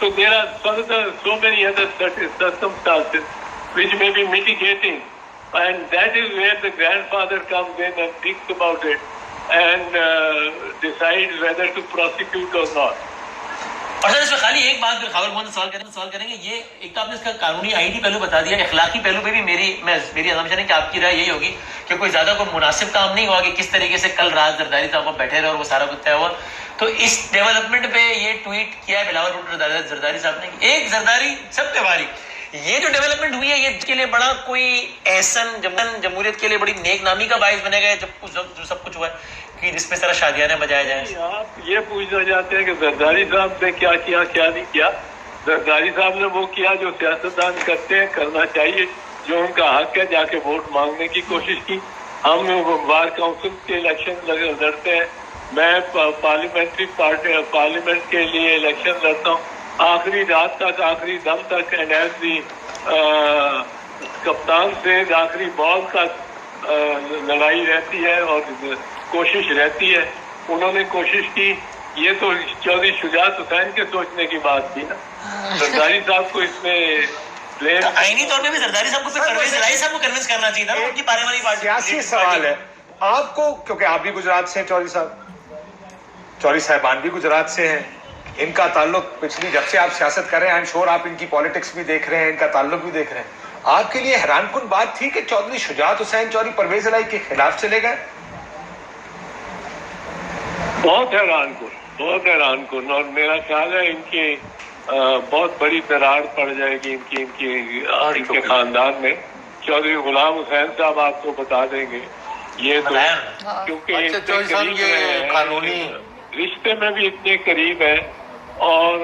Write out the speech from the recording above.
So there are so many other circumstances which may be mitigating, and that is where the grandfather comes in and thinks about it and decides whether to prosecute or not. اور سر اس میں خالی ایک بات خاور محمد سوال کریں گے. یہ ایک تو آپ نے اس کا قانونی آئینی پہلو بتا دیا, اخلاقی پہلو پہ بھی میری اسامپشن ہے کہ آپ کی رائے یہی ہوگی کہ کوئی زیادہ کوئی مناسب کام نہیں ہوا کہ کس طریقے سے کل رات زرداری صاحب بیٹھے رہے اور وہ سارا کچھ طے ہوا. تو اس ڈیولپمنٹ پہ یہ ٹویٹ کیا ہے بلاول بھٹو زرداری صاحب نے, ایک زرداری سب پہ بھاری. یہ جو ڈیولپمنٹ ہوئی ہے یہ کے لیے بڑا کوئی احسن جمہوریت کے لیے بڑی نیک نامی کا باعث بنے گا جو سب کچھ ہوا ہے کہ جس پہ سارا شادیاں بجائے جائیں. آپ یہ پوچھنا چاہتے ہیں کہ زرداری صاحب نے کیا کیا کیا نہیں کیا. زرداری صاحب نے وہ کیا جو سیاستدان کرتے ہیں, کرنا چاہیے, جو ان کا حق ہے, جا کے ووٹ مانگنے کی کوشش کی. ہم بار کونسل کے الیکشن لڑتے ہیں, میں پارلیمنٹ کے لیے الیکشن لڑتا ہوں, آخری رات تک, آخری دم تک, اینڈ ایز دی کپتان سے آخری بال تک لڑائی رہتی ہے اور کوشش رہتی ہے. انہوں نے کوشش کی. یہ تو چودھری شجاعت حسین کے سوچنے کی بات تھی نا. زرداری صاحب کو اس میں آئینی طور پہ بھی زرداری صاحب کو پرویز الہی صاحب کو کنونس کرنا چاہیے تھا نا, ان کی پارلیمانی پارٹی. سیاسی سوال ہے آپ کو, کیونکہ آپ بھی گجرات سے ہیں, چودھری صاحبان بھی گجرات سے ہیں, ان کا تعلق پچھلی جب سے آپ سیاست کر رہے ہیں, آئی ایم شور آپ ان کی پالیٹکس بھی دیکھ رہے ہیں, ان کا تعلق بھی دیکھ رہے ہیں. آپ کے لیے حیران کن بات تھی کہ چودھری شجاعت حسین چودھری پرویز الہی کے خلاف چلے گئے؟ بہت حیران کن, اور میرا خیال ہے ان کی بہت بڑی دراڑ پڑ جائے گی ان کے خاندان میں. چودھری غلام حسین صاحب آپ کو بتا دیں گے یہ تو, کیونکہ قانونی رشتے میں بھی اتنے قریب ہے, اور